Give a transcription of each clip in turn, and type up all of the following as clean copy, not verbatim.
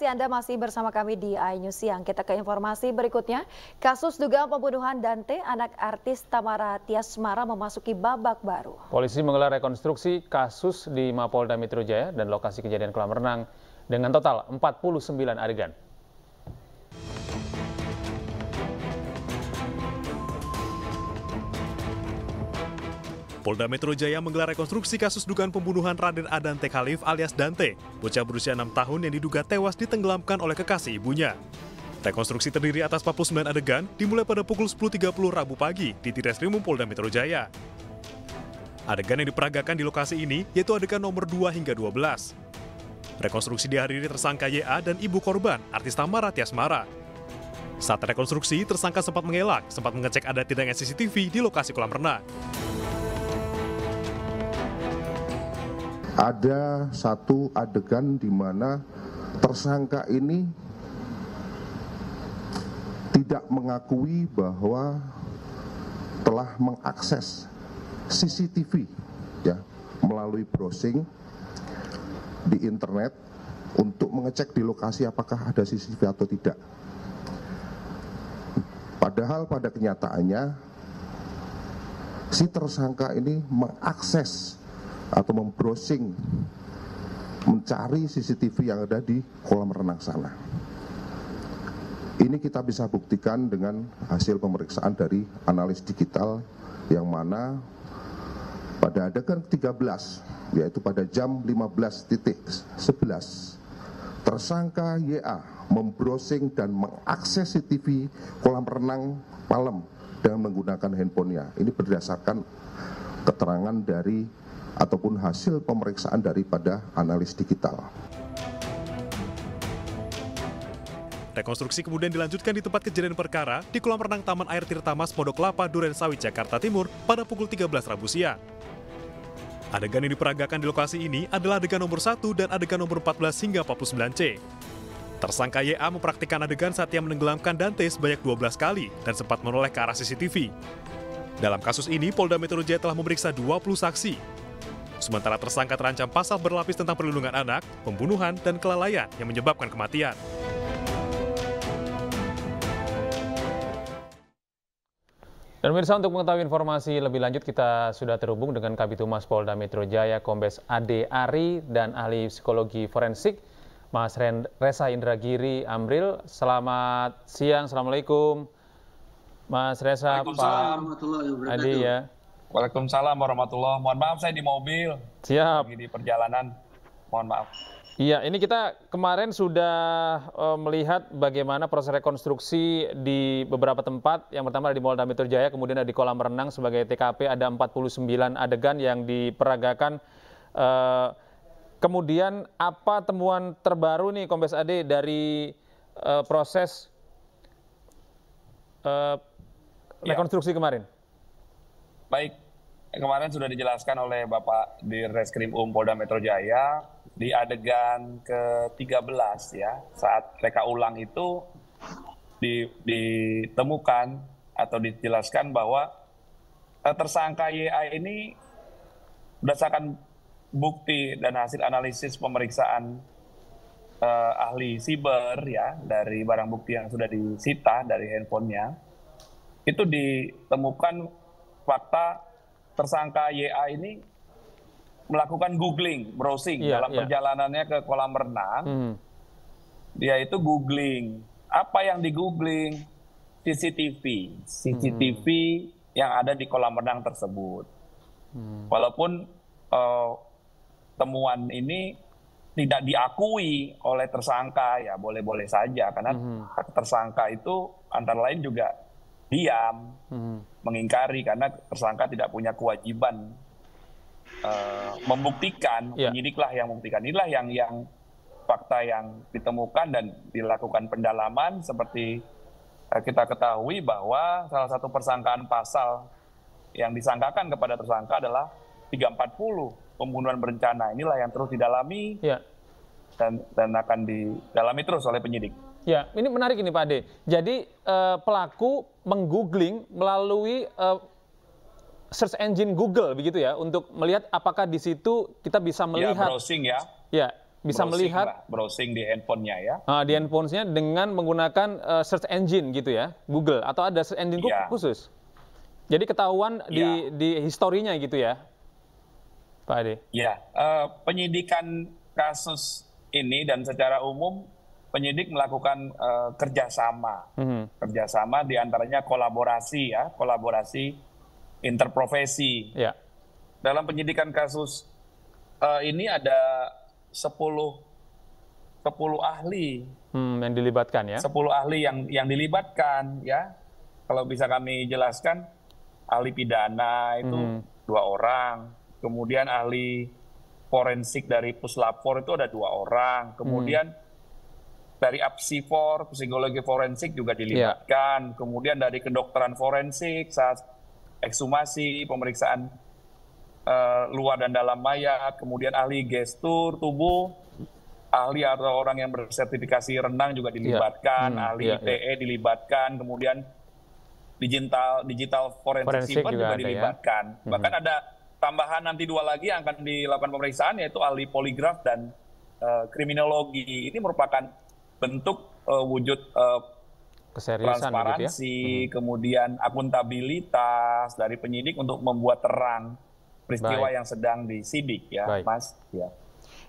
kasih Anda masih bersama kami di iNews Siang. Kita ke informasi berikutnya. Kasus dugaan pembunuhan Dante, anak artis Tamara Tiasmara memasuki babak baru. Polisi menggelar rekonstruksi kasus di Mapolda Metro Jaya dan lokasi kejadian kolam renang dengan total 49 adegan. Polda Metro Jaya menggelar rekonstruksi kasus dugaan pembunuhan Raden Adante Khalif alias Dante, bocah berusia 6 tahun yang diduga tewas ditenggelamkan oleh kekasih ibunya. Rekonstruksi terdiri atas 49 adegan dimulai pada pukul 10.30 Rabu pagi di Ditreskrimum Polda Metro Jaya. Adegan yang diperagakan di lokasi ini yaitu adegan nomor 2 hingga 12. Rekonstruksi dihadiri tersangka YA dan ibu korban, artis Tamara Tiasmara. Saat rekonstruksi, tersangka sempat mengelak, sempat mengecek ada tidaknya CCTV di lokasi kolam renang. Ada satu adegan di mana tersangka ini tidak mengakui bahwa telah mengakses CCTV ya, melalui browsing di internet untuk mengecek di lokasi apakah ada CCTV atau tidak. Padahal pada kenyataannya si tersangka ini mengakses atau membrowsing, mencari CCTV yang ada di kolam renang sana. Ini kita bisa buktikan dengan hasil pemeriksaan dari analis digital yang mana pada adegan 13, yaitu pada jam 15.11, tersangka YA membrowsing dan mengakses CCTV kolam renang Palem dengan menggunakan handphonenya. Ini berdasarkan keterangan dari ataupun hasil pemeriksaan daripada analis digital. Rekonstruksi kemudian dilanjutkan di tempat kejadian perkara di kolam renang Taman Air Tirtamas Pondok Kelapa, Durensawit, Jakarta Timur pada pukul 13 Rabu siang. Adegan yang diperagakan di lokasi ini adalah adegan nomor 1 dan adegan nomor 14 hingga 49C. Tersangka YA mempraktikkan adegan saat ia menenggelamkan Dante sebanyak 12 kali dan sempat menoleh ke arah CCTV. Dalam kasus ini, Polda Metro Jaya telah memeriksa 20 saksi. Sementara tersangka terancam pasal berlapis tentang perlindungan anak, pembunuhan, dan kelalaian yang menyebabkan kematian. Dan pemirsa, untuk mengetahui informasi lebih lanjut kita sudah terhubung dengan Kabitumas Polda Metro Jaya Kombes Ade Ari dan ahli psikologi forensik Mas Reza Indragiri Amril. Selamat siang, Assalamualaikum Mas Reza, Pak Ade ya. Waalaikumsalam warahmatullahi wabarakatuh. Mohon maaf saya di mobil. Siap. Lagi di perjalanan. Mohon maaf. Iya, ini kita kemarin sudah melihat bagaimana proses rekonstruksi di beberapa tempat. Yang pertama ada di Polda Metro Jaya, kemudian ada di kolam renang sebagai TKP, ada 49 adegan yang diperagakan. Kemudian apa temuan terbaru nih Kombes Ade dari proses rekonstruksi kemarin? Baik, kemarin sudah dijelaskan oleh Bapak Ditreskrimum Polda Metro Jaya di adegan ke-13 ya, saat reka ulang itu ditemukan atau dijelaskan bahwa tersangka YA ini berdasarkan bukti dan hasil analisis pemeriksaan ahli siber ya dari barang bukti yang sudah disita dari handphonenya, itu ditemukan fakta tersangka YA ini melakukan googling, browsing dalam perjalanannya ke kolam renang. Dia itu googling. Apa yang di-googling? CCTV yang ada di kolam renang tersebut. Walaupun temuan ini tidak diakui oleh tersangka, ya boleh-boleh saja. Karena tersangka itu antara lain juga diam, mengingkari karena tersangka tidak punya kewajiban membuktikan, penyidiklah yang membuktikan. Inilah yang fakta yang ditemukan dan dilakukan pendalaman. Seperti kita ketahui bahwa salah satu persangkaan pasal yang disangkakan kepada tersangka adalah 340 pembunuhan berencana. Inilah yang terus didalami dan akan didalami terus oleh penyidik. Ya, ini menarik ini Pak Ade. Jadi pelaku menggoogling melalui search engine Google begitu ya, untuk melihat apakah di situ kita bisa melihat. Ya, browsing ya. Ya, bisa melihat browsing di handphonenya ya. Di handphonenya dengan menggunakan search engine gitu ya, Google, atau ada search engine khusus. Jadi ketahuan di historinya gitu ya, Pak Ade. Ya, penyidikan kasus ini dan secara umum penyidik melakukan kerjasama, kerjasama diantaranya kolaborasi ya, kolaborasi interprofesi. Ya. Dalam penyidikan kasus ini ada 10 ahli yang dilibatkan ya. 10 ahli yang dilibatkan ya. Kalau bisa kami jelaskan, ahli pidana itu 2 orang, kemudian ahli forensik dari Puslapfor itu ada 2 orang, kemudian dari Apsifor, psikologi forensik juga dilibatkan, kemudian dari kedokteran forensik saat ekshumasi, pemeriksaan luar dan dalam mayat, kemudian ahli gestur tubuh, ahli atau orang yang bersertifikasi renang juga dilibatkan, ahli ITE dilibatkan, kemudian digital forensik juga dilibatkan. Bahkan ada tambahan nanti 2 lagi yang akan dilakukan pemeriksaan, yaitu ahli poligraf dan kriminologi. Ini merupakan bentuk wujud transparansi, kemudian akuntabilitas dari penyidik untuk membuat terang peristiwa yang sedang disidik ya, Mas.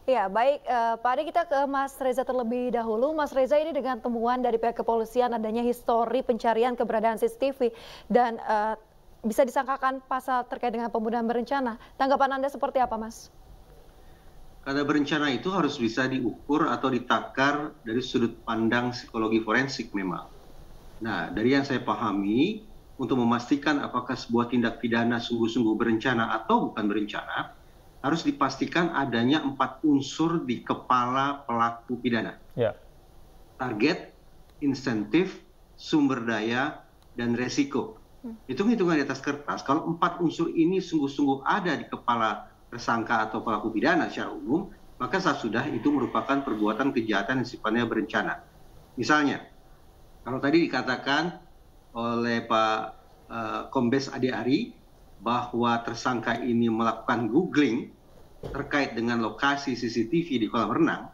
Ya, baik Pak Ade, kita ke Mas Reza terlebih dahulu. Mas Reza, ini dengan temuan dari pihak kepolisian adanya histori pencarian keberadaan CCTV dan bisa disangkakan pasal terkait dengan pembunuhan berencana. Tanggapan Anda seperti apa, Mas? Kata berencana itu harus bisa diukur atau ditakar dari sudut pandang psikologi forensik memang. Nah, dari yang saya pahami, untuk memastikan apakah sebuah tindak pidana sungguh-sungguh berencana atau bukan berencana, harus dipastikan adanya 4 unsur di kepala pelaku pidana. Target, insentif, sumber daya, dan resiko. Hitung-hitungan di atas kertas, kalau 4 unsur ini sungguh-sungguh ada di kepala tersangka atau pelaku pidana secara umum, maka saat sudah itu merupakan perbuatan kejahatan yang sifatnya berencana. Misalnya, kalau tadi dikatakan oleh Pak Kombes Ade Ari bahwa tersangka ini melakukan googling terkait dengan lokasi CCTV di kolam renang,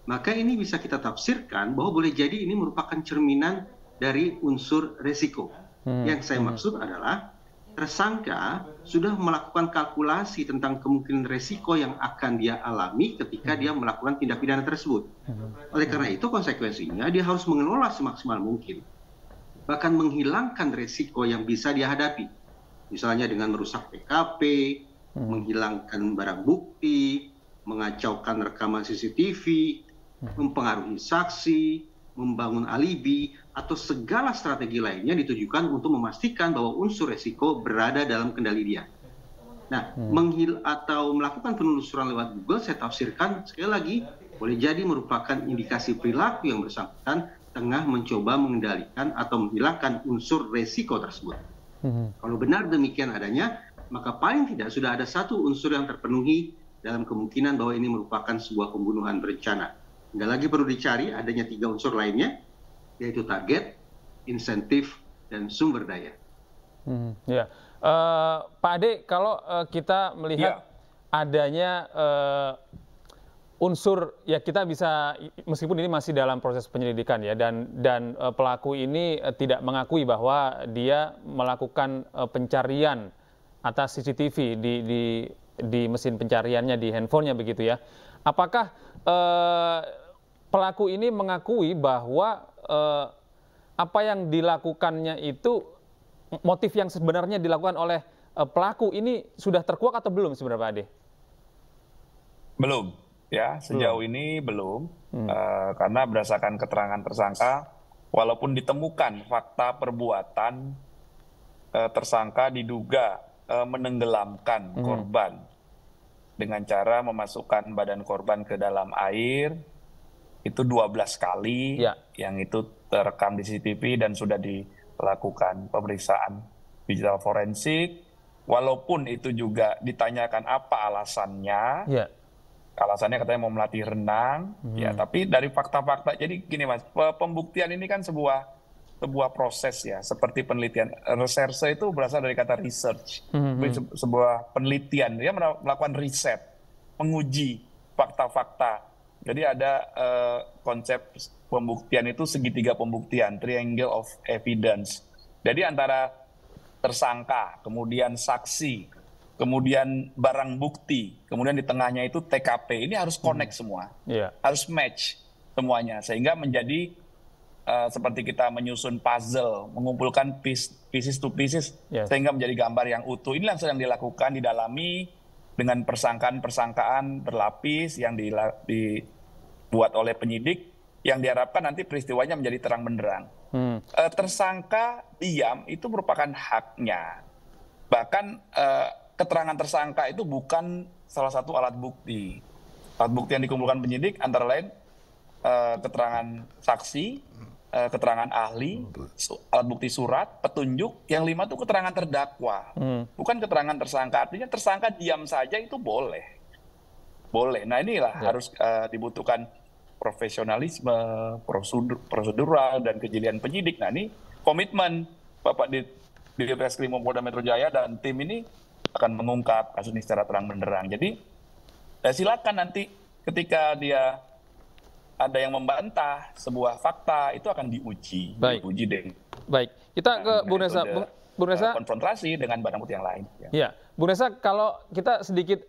maka ini bisa kita tafsirkan bahwa boleh jadi ini merupakan cerminan dari unsur resiko. Yang saya maksud adalah tersangka sudah melakukan kalkulasi tentang kemungkinan resiko yang akan dia alami ketika dia melakukan tindak pidana tersebut. Oleh karena itu konsekuensinya dia harus mengelola semaksimal mungkin, bahkan menghilangkan resiko yang bisa dia hadapi. Misalnya dengan merusak PKP, menghilangkan barang bukti, mengacaukan rekaman CCTV, mempengaruhi saksi, membangun alibi, atau segala strategi lainnya ditujukan untuk memastikan bahwa unsur resiko berada dalam kendali dia. Nah, atau melakukan penelusuran lewat Google, saya tafsirkan sekali lagi, boleh jadi merupakan indikasi perilaku yang bersangkutan tengah mencoba mengendalikan atau menghilangkan unsur resiko tersebut. Kalau benar demikian adanya, maka paling tidak sudah ada 1 unsur yang terpenuhi dalam kemungkinan bahwa ini merupakan sebuah pembunuhan berencana. Nggak lagi perlu dicari adanya 3 unsur lainnya, yaitu target, insentif, dan sumber daya. Pak Ade, kalau kita melihat adanya unsur, ya kita bisa, meskipun ini masih dalam proses penyelidikan ya, dan pelaku ini tidak mengakui bahwa dia melakukan pencarian atas CCTV di mesin pencariannya, di handphonenya begitu ya. Apakah pelaku ini mengakui bahwa apa yang dilakukannya itu, motif yang sebenarnya dilakukan oleh pelaku ini sudah terkuak atau belum sebenarnya, Pak Ade? Belum. Ya, sejauh ini belum, karena berdasarkan keterangan tersangka, walaupun ditemukan fakta perbuatan, tersangka diduga menenggelamkan korban dengan cara memasukkan badan korban ke dalam air, itu 12 kali, yang itu terekam di CCTV dan sudah dilakukan pemeriksaan digital forensik, walaupun itu juga ditanyakan apa alasannya, alasannya katanya mau melatih renang, ya, tapi dari fakta-fakta, jadi gini Mas, pembuktian ini kan sebuah proses ya, seperti penelitian. Reserse itu berasal dari kata research, sebuah penelitian, dia melakukan riset, menguji fakta-fakta Jadi ada konsep pembuktian itu segitiga pembuktian, triangle of evidence. Jadi antara tersangka, kemudian saksi, kemudian barang bukti, kemudian di tengahnya itu TKP. Ini harus connect semua, harus match semuanya, sehingga menjadi seperti kita menyusun puzzle, mengumpulkan pieces to pieces, sehingga menjadi gambar yang utuh. Inilah yang sedang dilakukan, didalami dengan persangkaan berlapis yang dibuat oleh penyidik, yang diharapkan nanti peristiwanya menjadi terang benderang. Tersangka diam itu merupakan haknya. Bahkan keterangan tersangka itu bukan salah satu alat bukti. Alat bukti yang dikumpulkan penyidik antara lain keterangan saksi, keterangan ahli, alat bukti surat, petunjuk. Yang 5 itu keterangan terdakwa, bukan keterangan tersangka. Artinya tersangka diam saja itu boleh. Nah inilah harus dibutuhkan profesionalisme, prosedural, dan kejelian penyidik. Nah ini komitmen Bapak di Reskrim Polda Metro Jaya dan tim ini akan mengungkap kasus ini secara terang benderang. Jadi silakan nanti ketika dia ada yang membantah sebuah fakta, itu akan diuji. Diuji deh. Baik, kita ke Bu Nessa. Bu Nessa, konfrontasi dengan barang bukti yang lain. Ya, Bu Nessa, kalau kita sedikit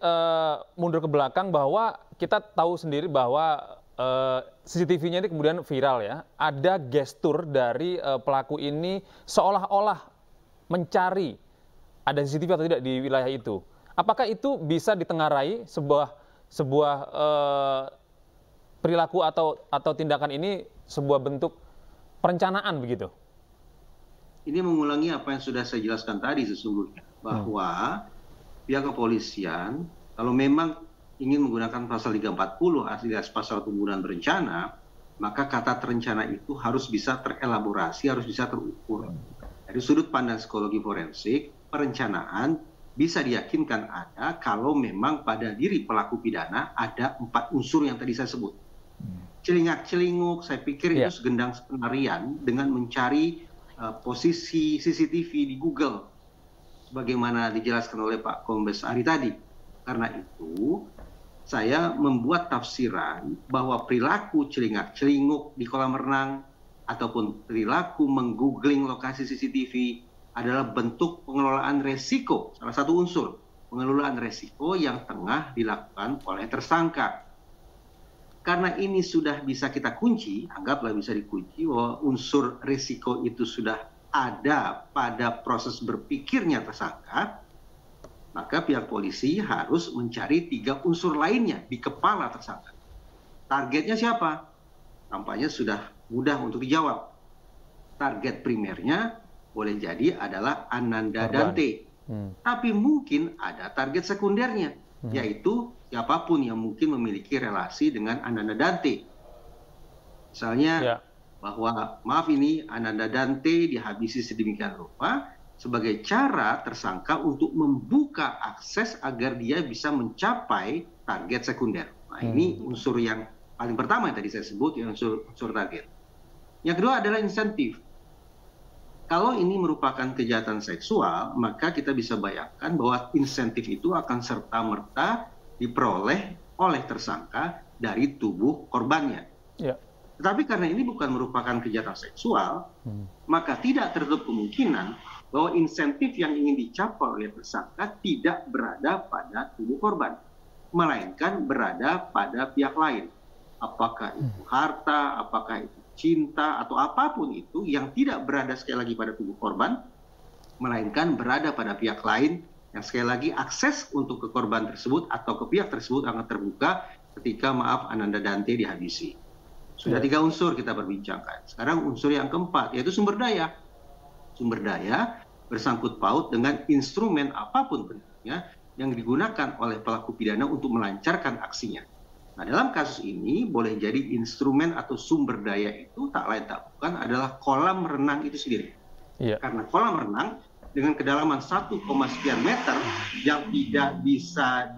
mundur ke belakang, bahwa kita tahu sendiri bahwa CCTV-nya ini kemudian viral ya. Ada gestur dari pelaku ini seolah-olah mencari ada CCTV atau tidak di wilayah itu. Apakah itu bisa ditengarai sebuah perilaku atau tindakan ini sebuah bentuk perencanaan begitu? Ini mengulangi apa yang sudah saya jelaskan tadi sesungguhnya, bahwa pihak kepolisian kalau memang ingin menggunakan pasal 340 alias pasal pembunuhan berencana, maka kata terencana itu harus bisa terelaborasi, harus bisa terukur. Dari sudut pandang psikologi forensik, perencanaan bisa diyakinkan ada kalau memang pada diri pelaku pidana ada 4 unsur yang tadi saya sebut. Celingak-celinguk, saya pikir itu segendang penarian dengan mencari posisi CCTV di Google, sebagaimana dijelaskan oleh Pak Kombes Ari tadi. Karena itu, saya membuat tafsiran bahwa perilaku celingak-celinguk di kolam renang ataupun perilaku menggoogling lokasi CCTV adalah bentuk pengelolaan resiko, salah satu unsur pengelolaan resiko yang tengah dilakukan oleh tersangka. Karena ini sudah bisa kita kunci, anggaplah bisa dikunci bahwa unsur resiko itu sudah ada pada proses berpikirnya tersangka, maka pihak polisi harus mencari 3 unsur lainnya di kepala tersangka. Targetnya siapa? Tampaknya sudah mudah untuk dijawab. Target primernya boleh jadi adalah Ananda Dante. Tapi mungkin ada target sekundernya, yaitu siapapun yang mungkin memiliki relasi dengan Ananda Dante. Misalnya bahwa maaf ini Ananda Dante dihabisi sedemikian rupa sebagai cara tersangka untuk membuka akses agar dia bisa mencapai target sekunder. Nah ini unsur yang paling pertama yang tadi saya sebut, yang unsur target. Yang kedua adalah insentif. Kalau ini merupakan kejahatan seksual, maka kita bisa bayangkan bahwa insentif itu akan serta-merta diperoleh oleh tersangka dari tubuh korbannya. Tetapi karena ini bukan merupakan kejahatan seksual, maka tidak tertutup kemungkinan bahwa insentif yang ingin dicapai oleh tersangka tidak berada pada tubuh korban, melainkan berada pada pihak lain. Apakah itu harta, apakah itu cinta, atau apapun itu yang tidak berada sekali lagi pada tubuh korban, melainkan berada pada pihak lain yang sekali lagi akses untuk ke korban tersebut atau ke pihak tersebut akan terbuka ketika maaf Ananda Dante dihabisi. Sudah 3 unsur kita perbincangkan. Sekarang unsur yang keempat yaitu sumber daya. Sumber daya bersangkut paut dengan instrumen apapun bentuknya yang digunakan oleh pelaku pidana untuk melancarkan aksinya. Nah, dalam kasus ini boleh jadi instrumen atau sumber daya itu tak lain tak bukan adalah kolam renang itu sendiri. Karena kolam renang dengan kedalaman 1, sekian meter yang tidak bisa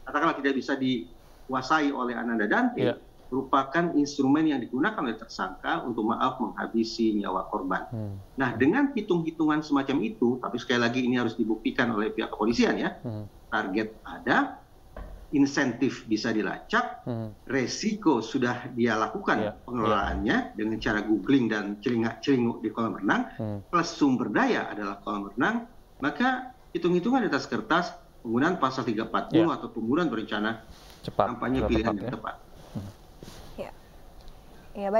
katakanlah tidak bisa dikuasai oleh Ananda Dante, merupakan instrumen yang digunakan oleh tersangka untuk menghabisi nyawa korban. Nah, dengan hitung-hitungan semacam itu, tapi sekali lagi ini harus dibuktikan oleh pihak kepolisian ya. Target ada, insentif bisa dilacak, resiko sudah dia lakukan pengelolaannya dengan cara googling dan celingak-celinguk di kolam renang, plus sumber daya adalah kolam renang, maka hitung-hitungan di atas kertas penggunaan pasal 340 atau pembunuhan berencana tampaknya pilihan yang tepat.